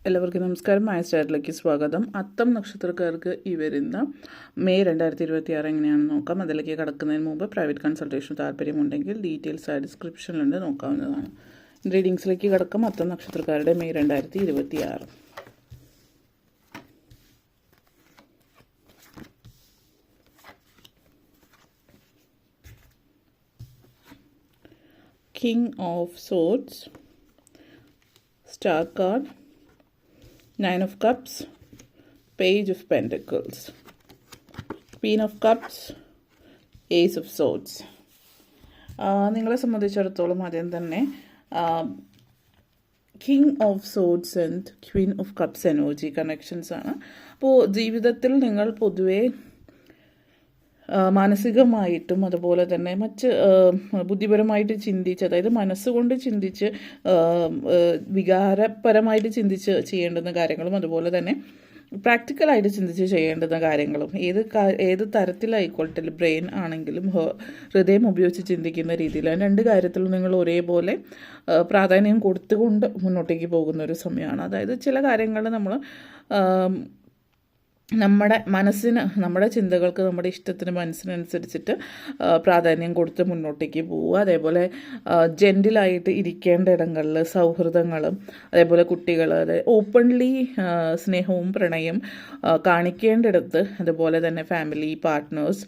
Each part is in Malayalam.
എല്ലാവർക്കും നമസ്കാരം. മായസ്റ്റാറിലേക്ക് സ്വാഗതം. അത്തം നക്ഷത്രക്കാർക്ക് ഈ വരുന്ന മെയ് 2026 എങ്ങനെയാണെന്ന് നോക്കാം. അതിലേക്ക് കടക്കുന്നതിന് മുമ്പ് പ്രൈവറ്റ് കൺസൾട്ടേഷൻ താല്പര്യമുണ്ടെങ്കിൽ ഡീറ്റെയിൽസ് ഡിസ്ക്രിപ്ഷനിലുണ്ട്, നോക്കാവുന്നതാണ്. റീഡിങ്സിലേക്ക് കടക്കും. അത്തം നക്ഷത്രക്കാരുടെ May 2026. King of Swords, Star card, Nine of Cups, Page of Pentacles, Queen of Cups, Ace of Swords. നിങ്ങളെ സംബന്ധിച്ചിടത്തോളം ആദ്യം തന്നെ king of swords and Queen of cups energy connections ആണ്. അപ്പോൾ ജീവിതത്തിൽ നിങ്ങൾ പൊതുവേ മാനസികമായിട്ടും അതുപോലെ തന്നെ ബുദ്ധിപരമായിട്ട് ചിന്തിച്ച്, അതായത് മനസ്സുകൊണ്ട് ചിന്തിച്ച് വികാരപരമായിട്ട് ചിന്തിച്ച് ചെയ്യേണ്ടുന്ന കാര്യങ്ങളും അതുപോലെ തന്നെ പ്രാക്ടിക്കലായിട്ട് ചിന്തിച്ച് ചെയ്യേണ്ടുന്ന കാര്യങ്ങളും ഏത് തരത്തിലായിക്കോട്ടെ, ബ്രെയിൻ ആണെങ്കിലും ഹൃദയം ഉപയോഗിച്ച് ചിന്തിക്കുന്ന രീതിയിലാണ്. രണ്ട് കാര്യത്തിലും നിങ്ങൾ ഒരേപോലെ പ്രാധാന്യം കൊടുത്തുകൊണ്ട് മുന്നോട്ടേക്ക് പോകുന്ന ഒരു സമയമാണ്. അതായത് ചില കാര്യങ്ങൾ നമ്മൾ നമ്മുടെ മനസ്സിന്, നമ്മുടെ ചിന്തകൾക്ക്, നമ്മുടെ ഇഷ്ടത്തിന്, മനസ്സിനനുസരിച്ചിട്ട് പ്രാധാന്യം കൊടുത്ത് മുന്നോട്ടേക്ക് പോവുക. അതേപോലെ ജെൻറ്റിലായിട്ട് ഇരിക്കേണ്ട ഇടങ്ങളിൽ സൗഹൃദങ്ങളും അതേപോലെ കുട്ടികൾ, അതായത് ഓപ്പൺലി സ്നേഹവും പ്രണയം കാണിക്കേണ്ടിടത്ത്, അതുപോലെ തന്നെ ഫാമിലി, പാർട്ട്നേഴ്സ്,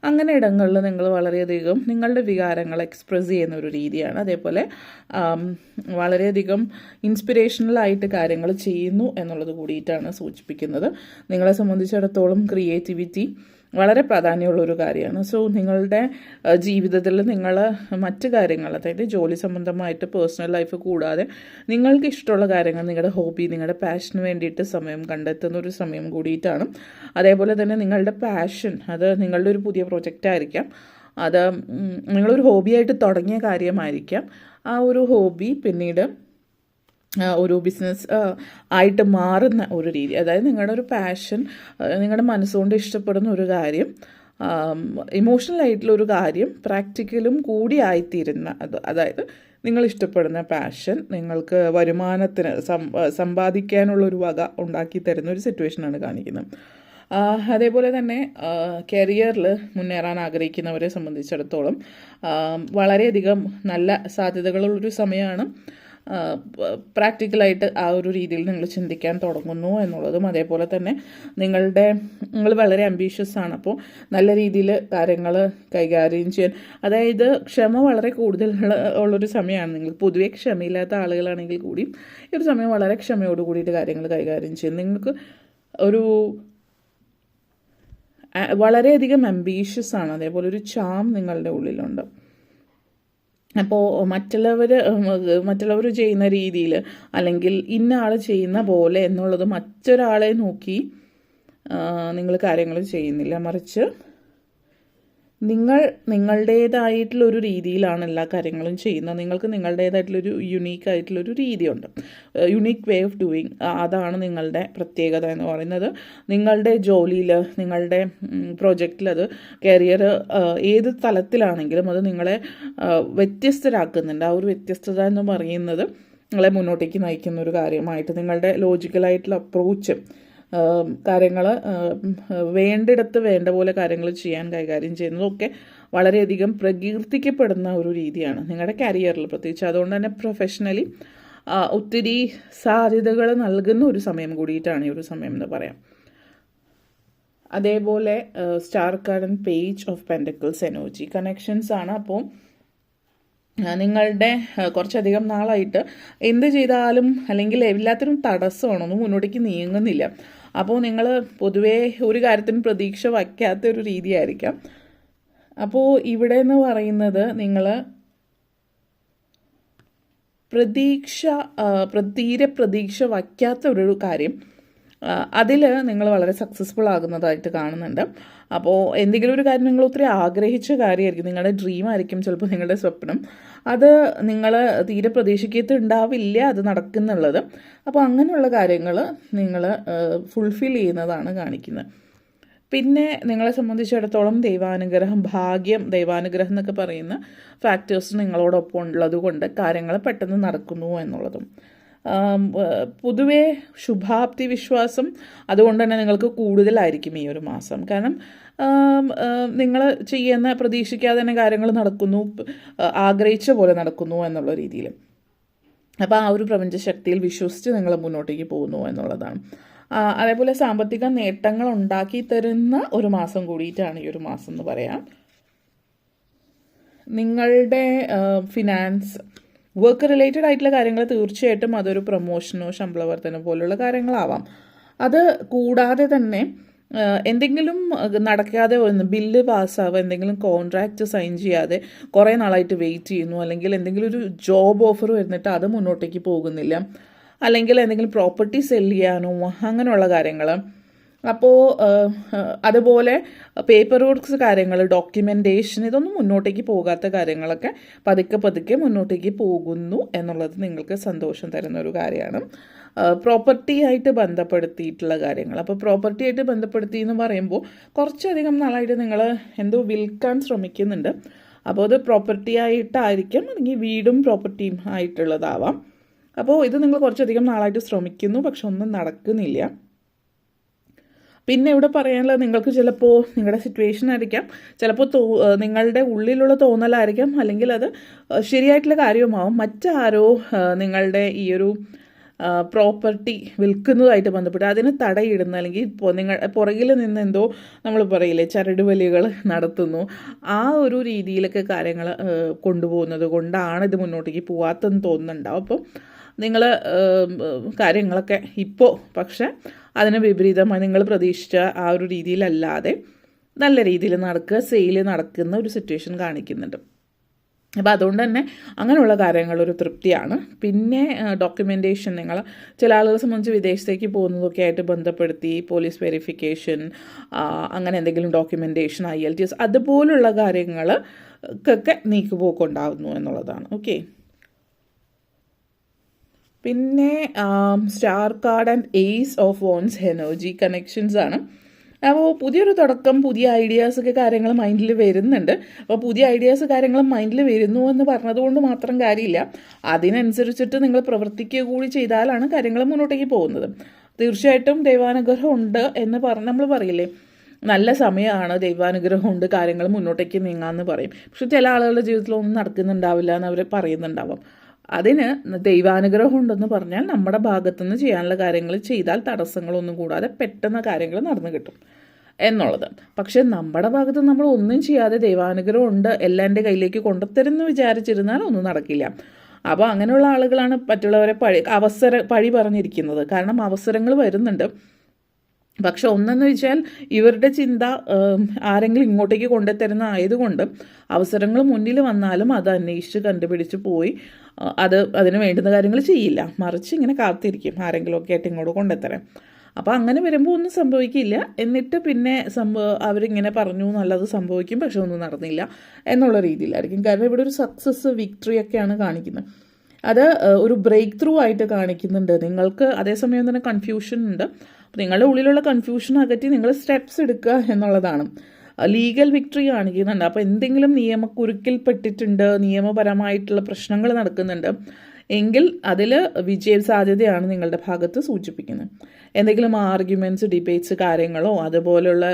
അങ്ങനെ ഇടങ്ങളിൽ നിങ്ങൾ വളരെയധികം നിങ്ങളുടെ വികാരങ്ങൾ എക്സ്പ്രസ് ചെയ്യുന്ന ഒരു രീതിയാണ്. അതേപോലെ വളരെയധികം ഇൻസ്പിറേഷണലായിട്ട് കാര്യങ്ങൾ ചെയ്യുന്നു എന്നുള്ളത് കൂടിയിട്ടാണ് സൂചിപ്പിക്കുന്നത്. നിങ്ങളെ സംബന്ധിച്ചിടത്തോളം ക്രിയേറ്റിവിറ്റി വളരെ പ്രാധാന്യമുള്ളൊരു കാര്യമാണ്. സോ നിങ്ങളുടെ ജീവിതത്തിൽ നിങ്ങൾ മറ്റ് കാര്യങ്ങൾ, അതായത് ജോലി സംബന്ധമായിട്ട് പേഴ്സണൽ ലൈഫ് കൂടാതെ നിങ്ങൾക്ക് ഇഷ്ടമുള്ള കാര്യങ്ങൾ, നിങ്ങളുടെ ഹോബി, നിങ്ങളുടെ പാഷന് വേണ്ടിയിട്ട് സമയം കണ്ടെത്തുന്ന ഒരു സമയം കൂടിയിട്ടാണ്. അതേപോലെ തന്നെ നിങ്ങളുടെ പാഷൻ, അത് നിങ്ങളുടെ ഒരു പുതിയ പ്രൊജക്റ്റ് ആയിരിക്കാം, അത് നിങ്ങളൊരു ഹോബിയായിട്ട് തുടങ്ങിയ കാര്യമായിരിക്കാം. ആ ഒരു ഹോബി പിന്നീട് ഒരു ബിസിനസ് ആയിട്ട് മാറുന്ന ഒരു രീതി, അതായത് നിങ്ങളുടെ ഒരു പാഷൻ, നിങ്ങളുടെ മനസ്സുകൊണ്ട് ഇഷ്ടപ്പെടുന്ന ഒരു കാര്യം, ഇമോഷണൽ ആയിട്ടുള്ള ഒരു കാര്യം പ്രാക്ടിക്കലും കൂടി ആയിത്തീരുന്ന അതായത് നിങ്ങൾ ഇഷ്ടപ്പെടുന്ന പാഷൻ നിങ്ങൾക്ക് വരുമാനത്തിന് സമ്പാദിക്കാനുള്ളൊരു വക ഉണ്ടാക്കി തരുന്ന ഒരു സിറ്റുവേഷനാണ് കാണിക്കുന്നത്. അതേപോലെ തന്നെ കരിയറിൽ മുന്നേറാൻ ആഗ്രഹിക്കുന്നവരെ സംബന്ധിച്ചിടത്തോളം വളരെയധികം നല്ല സാധ്യതകളുള്ളൊരു സമയമാണ്. പ്രാക്ടിക്കലായിട്ട് ആ ഒരു രീതിയിൽ നിങ്ങൾ ചിന്തിക്കാൻ തുടങ്ങുന്നു എന്നുള്ളതും, അതേപോലെ തന്നെ നിങ്ങൾ വളരെ അംബീഷ്യസ് ആണ്. അപ്പോൾ നല്ല രീതിയിൽ കാര്യങ്ങൾ കൈകാര്യം ചെയ്യാൻ, അതായത് ക്ഷമ വളരെ കൂടുതൽ ഉള്ളൊരു സമയമാണ്. നിങ്ങൾ പൊതുവെ ക്ഷമയില്ലാത്ത ആളുകളാണെങ്കിൽ കൂടി ഈ ഒരു സമയം വളരെ ക്ഷമയോട് കൂടിയിട്ട് കാര്യങ്ങൾ കൈകാര്യം ചെയ്യും. നിങ്ങൾക്ക് വളരെയധികം അംബീഷ്യസ് ആണ്. അതേപോലെ ഒരു ചാം നിങ്ങളുടെ ഉള്ളിലുണ്ട്. അപ്പോൾ മറ്റുള്ളവർ ചെയ്യുന്ന രീതിയിൽ, അല്ലെങ്കിൽ ഇന്ന ആൾ ചെയ്യുന്ന പോലെ എന്നുള്ളത് മറ്റൊരാളെ നോക്കി നിങ്ങൾ കാര്യങ്ങൾ ചെയ്യുന്നില്ല, മറിച്ച് നിങ്ങളുടേതായിട്ടുള്ളൊരു രീതിയിലാണ് എല്ലാ കാര്യങ്ങളും ചെയ്യുന്നത്. നിങ്ങൾക്ക് നിങ്ങളുടേതായിട്ടുള്ളൊരു യുണീക്കായിട്ടുള്ളൊരു രീതിയുണ്ട്, യുണീക്ക് വേ ഓഫ് ഡൂയിങ്. അതാണ് നിങ്ങളുടെ പ്രത്യേകത എന്ന് പറയുന്നത്. നിങ്ങളുടെ ജോലിയിൽ, നിങ്ങളുടെ പ്രൊജക്റ്റിൽ, അത് കരിയർ ഏത് തലത്തിലാണെങ്കിലും അത് നിങ്ങളെ വ്യത്യസ്തരാക്കുന്നുണ്ട്. ആ ഒരു വ്യത്യസ്തത എന്ന് പറയുന്നത് നിങ്ങളെ മുന്നോട്ടേക്ക് നയിക്കുന്ന ഒരു കാര്യമായിട്ട്, നിങ്ങളുടെ ലോജിക്കലായിട്ടുള്ള അപ്രോച്ച്, കാര്യങ്ങൾ വേണ്ടിടത്ത് വേണ്ട പോലെ കാര്യങ്ങൾ ചെയ്യാൻ കൈകാര്യം ചെയ്യുന്നതൊക്കെ വളരെയധികം പ്രകീർത്തിക്കപ്പെടുന്ന ഒരു രീതിയാണ് നിങ്ങളുടെ കരിയറിൽ പ്രത്യേകിച്ച്. അതുകൊണ്ട് തന്നെ പ്രൊഫഷണലി ഒത്തിരി സാധ്യതകൾ നൽകുന്ന ഒരു സമയം കൂടിയിട്ടാണ് ഈ ഒരു സമയം എന്ന് പറയാം. അതേപോലെ star card and page of pentacles energy connections ആണ്. അപ്പോൾ നിങ്ങളുടെ കുറച്ചധികം നാളായിട്ട് എന്ത് ചെയ്താലും അല്ലെങ്കിൽ എല്ലാത്തിനും തടസ്സമാണ്, ഒന്നും മുന്നോട്ടേക്ക് നീങ്ങുന്നില്ല. അപ്പോൾ നിങ്ങൾ പൊതുവേ ഒരു കാര്യത്തിന് പ്രതീക്ഷ വയ്ക്കാത്ത ഒരു രീതിയായിരിക്കാം. അപ്പോൾ ഇവിടെ എന്ന് പറയുന്നത് നിങ്ങൾ തീരെ പ്രതീക്ഷ വയ്ക്കാത്ത ഒരു കാര്യം, അതിൽ നിങ്ങൾ വളരെ സക്സസ്ഫുൾ ആകുന്നതായിട്ട് കാണുന്നുണ്ട്. അപ്പോൾ എന്തെങ്കിലും ഒരു കാര്യം നിങ്ങൾ ഒത്തിരി ആഗ്രഹിച്ച കാര്യമായിരിക്കും, നിങ്ങളുടെ ഡ്രീം ആയിരിക്കും ചിലപ്പോൾ നിങ്ങളുടെ സ്വപ്നം, അത് നിങ്ങൾ തീരെ പ്രതീക്ഷിക്കത്തുണ്ടാവില്ല അത് നടക്കുന്നുള്ളത്. അപ്പോൾ അങ്ങനെയുള്ള കാര്യങ്ങൾ നിങ്ങൾ ഫുൾഫിൽ ചെയ്യുന്നതാണ് കാണിക്കുന്നത്. പിന്നെ നിങ്ങളെ സംബന്ധിച്ചിടത്തോളം ദൈവാനുഗ്രഹം, ഭാഗ്യം, ദൈവാനുഗ്രഹം എന്നൊക്കെ പറയുന്ന ഫാക്ടേഴ്സ് നിങ്ങളോടൊപ്പം ഉള്ളത് കൊണ്ട് കാര്യങ്ങൾ പെട്ടെന്ന് നടക്കുന്നു എന്നുള്ളതും. പൊതുവേ ശുഭാപ്തി വിശ്വാസം അതുകൊണ്ട് തന്നെ നിങ്ങൾക്ക് കൂടുതലായിരിക്കും ഈ ഒരു മാസം. കാരണം നിങ്ങൾ ചെയ്യുന്ന പ്രതീക്ഷിക്കാതെ തന്നെ കാര്യങ്ങൾ നടക്കുന്നു, ആഗ്രഹിച്ച പോലെ നടക്കുന്നു എന്നുള്ള രീതിയിൽ. അപ്പോൾ ആ ഒരു പ്രപഞ്ചശക്തിയിൽ വിശ്വസിച്ച് നിങ്ങൾ മുന്നോട്ടേക്ക് പോകുന്നു എന്നുള്ളതാണ്. അതേപോലെ സാമ്പത്തിക നേട്ടങ്ങൾ ഉണ്ടാക്കി തരുന്ന ഒരു മാസം കൂടിയിട്ടാണ് ഈ ഒരു മാസം എന്ന് പറയാം. നിങ്ങളുടെ ഫിനാൻസ് വർക്ക് റിലേറ്റഡ് ആയിട്ടുള്ള കാര്യങ്ങൾ തീർച്ചയായിട്ടും അതൊരു പ്രൊമോഷനോ ശമ്പള വർധന പോലുള്ള കാര്യങ്ങളാവാം. അത് കൂടാതെ തന്നെ എന്തെങ്കിലും നടക്കാതെ വന്ന് ബില്ല് പാസ്സാവുക, എന്തെങ്കിലും കോൺട്രാക്റ്റ് സൈൻ ചെയ്യാതെ കുറേ നാളായിട്ട് വെയിറ്റ് ചെയ്യുന്നു, അല്ലെങ്കിൽ എന്തെങ്കിലും ഒരു ജോബ് ഓഫർ വരുന്നിട്ട് അത് മുന്നോട്ടേക്ക് പോകുന്നില്ല, അല്ലെങ്കിൽ എന്തെങ്കിലും പ്രോപ്പർട്ടി സെല് ചെയ്യാനോ അങ്ങനെയുള്ള കാര്യങ്ങൾ. അപ്പോൾ അതുപോലെ പേപ്പർ വർക്ക്സ് കാര്യങ്ങൾ, ഡോക്യുമെൻറ്റേഷൻ, ഇതൊന്നും മുന്നോട്ടേക്ക് പോകാത്ത കാര്യങ്ങളൊക്കെ പതുക്കെ പതുക്കെ മുന്നോട്ടേക്ക് പോകുന്നു എന്നുള്ളത് നിങ്ങൾക്ക് സന്തോഷം തരുന്ന ഒരു കാര്യമാണ്. പ്രോപ്പർട്ടി ആയിട്ട് ബന്ധപ്പെടുത്തിയിട്ടുള്ള കാര്യങ്ങൾ. അപ്പോൾ പ്രോപ്പർട്ടി ആയിട്ട് ബന്ധപ്പെടുത്തി എന്ന് പറയുമ്പോൾ കുറച്ചധികം നാളായിട്ട് നിങ്ങൾ എന്തോ വിൽക്കാൻ ശ്രമിക്കുന്നുണ്ട്. അപ്പോൾ അത് പ്രോപ്പർട്ടി ആയിട്ടായിരിക്കും, അല്ലെങ്കിൽ വീടും പ്രോപ്പർട്ടിയും ആയിട്ടുള്ളതാവാം. അപ്പോൾ ഇത് നിങ്ങൾ കുറച്ചധികം നാളായിട്ട് ശ്രമിക്കുന്നു, പക്ഷെ ഒന്നും നടക്കുന്നില്ല. പിന്നെ ഇവിടെ പറയാനുള്ളത്, നിങ്ങൾക്ക് ചിലപ്പോൾ നിങ്ങളുടെ സിറ്റുവേഷൻ ആയിരിക്കാം, ചിലപ്പോൾ നിങ്ങളുടെ ഉള്ളിലുള്ള തോന്നലായിരിക്കാം, അല്ലെങ്കിൽ അത് ശരിയായിട്ടുള്ള കാര്യവുമാവും. മറ്റാരോ നിങ്ങളുടെ ഈ ഒരു പ്രോപ്പർട്ടി വിൽക്കുന്നതായിട്ട് ബന്ധപ്പെട്ട് അതിന് തടയിടുന്ന, അല്ലെങ്കിൽ നിങ്ങൾ പുറകിൽ നിന്ന് എന്തോ നമ്മൾ പറയില്ലേ ചരടുവലികൾ നടത്തുന്നു, ആ ഒരു രീതിയിലൊക്കെ കാര്യങ്ങൾ കൊണ്ടുപോകുന്നത് കൊണ്ടാണ് ഇത് മുന്നോട്ടേക്ക് പോകാത്തെന്ന് തോന്നുന്നുണ്ടാവും. അപ്പോൾ നിങ്ങൾ കാര്യങ്ങളൊക്കെ ഇപ്പോൾ പക്ഷേ അതിന് വിപരീതമായി നിങ്ങൾ പ്രതീക്ഷിച്ച ആ ഒരു രീതിയിലല്ലാതെ നല്ല രീതിയിൽ സെയിൽ നടക്കുന്ന ഒരു സിറ്റുവേഷൻ കാണിക്കുന്നുണ്ട്. അപ്പോൾ അതുകൊണ്ട് തന്നെ അങ്ങനെയുള്ള കാര്യങ്ങളൊരു തൃപ്തിയാണ്. പിന്നെ ഡോക്യുമെൻറ്റേഷൻ, നിങ്ങൾ ചില ആളുകളെ സംബന്ധിച്ച് വിദേശത്തേക്ക് പോകുന്നതൊക്കെ ആയിട്ട് ബന്ധപ്പെടുത്തി പോലീസ് വെരിഫിക്കേഷൻ, അങ്ങനെ എന്തെങ്കിലും ഡോക്യുമെൻറ്റേഷൻ, IELTS അതുപോലുള്ള കാര്യങ്ങൾക്കൊക്കെ നീക്കുപോക്കുണ്ടാകുന്നു എന്നുള്ളതാണ്. ഓക്കെ. പിന്നെ star card and ace of wands energy connections ആണ്. അപ്പോൾ പുതിയൊരു തുടക്കം, പുതിയ ഐഡിയാസൊക്കെ കാര്യങ്ങൾ മൈൻഡിൽ വരുന്നുണ്ട്. അപ്പോൾ പുതിയ ഐഡിയാസ് കാര്യങ്ങൾ മൈൻഡിൽ വരുന്നു എന്ന് പറഞ്ഞതുകൊണ്ട് മാത്രം കാര്യമില്ല, അതിനനുസരിച്ചിട്ട് നിങ്ങൾ പ്രവർത്തിക്കുക കൂടി ചെയ്താലാണ് കാര്യങ്ങൾ മുന്നോട്ടേക്ക് പോകുന്നത്. തീർച്ചയായിട്ടും ദൈവാനുഗ്രഹം ഉണ്ട് എന്ന് നമ്മൾ പറയില്ലേ, നല്ല സമയമാണ്, ദൈവാനുഗ്രഹം ഉണ്ട്, കാര്യങ്ങൾ മുന്നോട്ടേക്ക് നീങ്ങാമെന്ന് പറയും. പക്ഷെ ചില ആളുകളുടെ ജീവിതത്തിൽ ഒന്നും നടക്കുന്നുണ്ടാവില്ല എന്ന് അവർ പറയുന്നുണ്ടാവാം. അതിന് ദൈവാനുഗ്രഹം ഉണ്ടെന്ന് പറഞ്ഞാൽ നമ്മുടെ ഭാഗത്തുനിന്ന് ചെയ്യാനുള്ള കാര്യങ്ങൾ ചെയ്താൽ തടസ്സങ്ങളൊന്നും കൂടാതെ പെട്ടെന്ന് കാര്യങ്ങൾ നടന്നു കിട്ടും എന്നുള്ളത്. പക്ഷെ നമ്മുടെ ഭാഗത്ത് നമ്മൾ ഒന്നും ചെയ്യാതെ ദൈവാനുഗ്രഹം ഉണ്ട്, എല്ലാം എൻ്റെ കയ്യിലേക്ക് കൊണ്ടുത്തരുമെന്ന് വിചാരിച്ചിരുന്നാൽ ഒന്നും നടക്കില്ല. അപ്പോൾ അങ്ങനെയുള്ള ആളുകളാണ് മറ്റുള്ളവരെ പഴി പറഞ്ഞിരിക്കുന്നത്. കാരണം അവസരങ്ങൾ വരുന്നുണ്ട്, പക്ഷെ ഒന്നെന്ന് വെച്ചാൽ ഇവരുടെ ചിന്ത ആരെങ്കിലും ഇങ്ങോട്ടേക്ക് കൊണ്ടുത്തരുന്ന ആയതുകൊണ്ട് അവസരങ്ങൾ മുന്നിൽ വന്നാലും അത് അന്വേഷിച്ച് കണ്ടുപിടിച്ച് പോയി അതിന് വേണ്ടുന്ന കാര്യങ്ങൾ ചെയ്യില്ല, മറിച്ച് ഇങ്ങനെ കാത്തിരിക്കും ആരെങ്കിലുമൊക്കെ ആയിട്ട് ഇങ്ങോട്ട് കൊണ്ടുത്തരാം. അപ്പോൾ അങ്ങനെ വരുമ്പോൾ ഒന്നും സംഭവിക്കില്ല. എന്നിട്ട് പിന്നെ അവരിങ്ങനെ പറഞ്ഞു നല്ലത് സംഭവിക്കും, പക്ഷെ ഒന്നും നടന്നില്ല എന്നുള്ള രീതിയിലായിരിക്കും. കാരണം ഇവിടെ ഒരു സക്സസ് വിക്ടറി ഒക്കെയാണ് കാണിക്കുന്നത്. അത് ഒരു ബ്രേക്ക് ത്രൂ ആയിട്ട് കാണിക്കുന്നുണ്ട് നിങ്ങൾക്ക്. അതേസമയം തന്നെ കൺഫ്യൂഷൻ ഉണ്ട്. അപ്പോൾ നിങ്ങളുടെ ഉള്ളിലുള്ള കൺഫ്യൂഷൻ അകറ്റി നിങ്ങൾ സ്റ്റെപ്സ് എടുക്കുക എന്നുള്ളതാണ്. ലീഗൽ വിക്ടറി കാണിക്കുന്നുണ്ട്. അപ്പോൾ എന്തെങ്കിലും നിയമക്കുരുക്കിൽപ്പെട്ടിട്ടുണ്ട്, നിയമപരമായിട്ടുള്ള പ്രശ്നങ്ങൾ നടക്കുന്നുണ്ട് എങ്കിൽ അതിൽ വിജയ സാധ്യതയാണ് നിങ്ങളുടെ ഭാഗത്ത് സൂചിപ്പിക്കുന്നത്. എന്തെങ്കിലും ആർഗ്യുമെൻറ്റ്സ്, ഡിബേറ്റ്സ് കാര്യങ്ങളോ അതുപോലുള്ള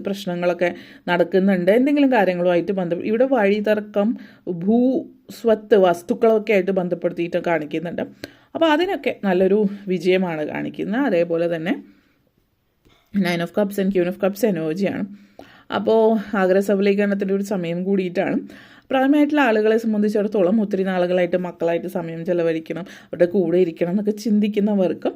പ്രശ്നങ്ങളൊക്കെ നടക്കുന്നുണ്ട്, എന്തെങ്കിലും കാര്യങ്ങളുമായിട്ട് ഇവിടെ വഴിതർക്കം, സ്വത്ത്, വസ്തുക്കളൊക്കെ ആയിട്ട് ബന്ധപ്പെടുത്തിയിട്ട് കാണിക്കുന്നുണ്ട്. അപ്പോൾ അതിനൊക്കെ നല്ലൊരു വിജയമാണ് കാണിക്കുന്നത്. അതേപോലെ തന്നെ 9 of cups and queen of cups എനർജിയാണ്. അപ്പോൾ ആഗ്രഹസഫലീകരണത്തിൻ്റെ ഒരു സമയം കൂടിയിട്ടാണ്. പ്രായമായിട്ടുള്ള ആളുകളെ സംബന്ധിച്ചിടത്തോളം ഒത്തിരി നാളുകളായിട്ട് മക്കളായിട്ട് സമയം ചെലവഴിക്കണം, അവരുടെ കൂടെ ഇരിക്കണം എന്നൊക്കെ ചിന്തിക്കുന്നവർക്ക്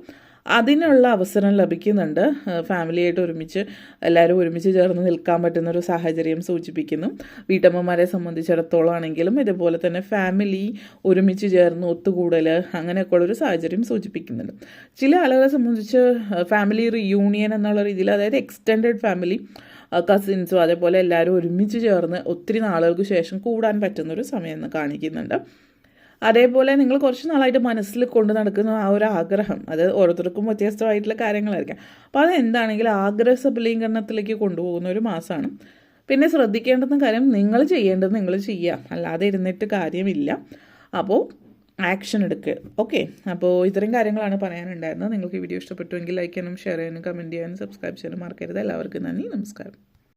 അതിനുള്ള അവസരം ലഭിക്കുന്നുണ്ട്. ഫാമിലിയായിട്ട് എല്ലാവരും ഒരുമിച്ച് ചേർന്ന് നിൽക്കാൻ പറ്റുന്നൊരു സാഹചര്യം സൂചിപ്പിക്കുന്നു. വീട്ടമ്മമാരെ സംബന്ധിച്ചിടത്തോളം ആണെങ്കിലും ഇതുപോലെ തന്നെ ഫാമിലി ഒരുമിച്ച് ചേർന്ന് ഒത്തുകൂടൽ അങ്ങനെയൊക്കെയുള്ളൊരു സാഹചര്യം സൂചിപ്പിക്കുന്നുണ്ട്. ചില ആളുകളെ സംബന്ധിച്ച് ഫാമിലി റിയൂണിയൻ എന്നുള്ള രീതിയിൽ, അതായത് എക്സ്റ്റെൻഡഡ് ഫാമിലി, കസിൻസും അതേപോലെ എല്ലാവരും ഒരുമിച്ച് ചേർന്ന് ഒത്തിരി നാളുകൾക്ക് ശേഷം കൂടാൻ പറ്റുന്നൊരു സമയം എന്ന് കാണിക്കുന്നുണ്ട്. അതേപോലെ നിങ്ങൾ കുറച്ച് നാളായിട്ട് മനസ്സിൽ കൊണ്ട് നടക്കുന്ന ആ ഒരു ആഗ്രഹം, അത് ഓരോരുത്തർക്കും വ്യത്യസ്തമായിട്ടുള്ള കാര്യങ്ങളായിരിക്കാം. അപ്പോൾ അതെന്താണെങ്കിലും ആഗ്രഹ സബലീകരണത്തിലേക്ക് കൊണ്ടുപോകുന്ന ഒരു മാസമാണ്. പിന്നെ ശ്രദ്ധിക്കേണ്ടുന്ന കാര്യം, നിങ്ങൾ ചെയ്യേണ്ടത് നിങ്ങൾ ചെയ്യുക, അല്ലാതെ ഇരുന്നിട്ട് കാര്യമില്ല. അപ്പോൾ ആക്ഷൻ എടുക്കുക. ഓക്കെ, അപ്പോൾ ഇത്രയും കാര്യങ്ങളാണ് പറയാനുണ്ടായിരുന്നത്. നിങ്ങൾക്ക് ഈ വീഡിയോ ഇഷ്ടപ്പെട്ടുവെങ്കിൽ ലൈക്ക് ചെയ്യാനും ഷെയർ ചെയ്യാനും കമൻറ്റ് ചെയ്യാനും സബ്സ്ക്രൈബ് ചെയ്യാനും മറക്കരുത്. എല്ലാവർക്കും നന്ദി, നമസ്കാരം.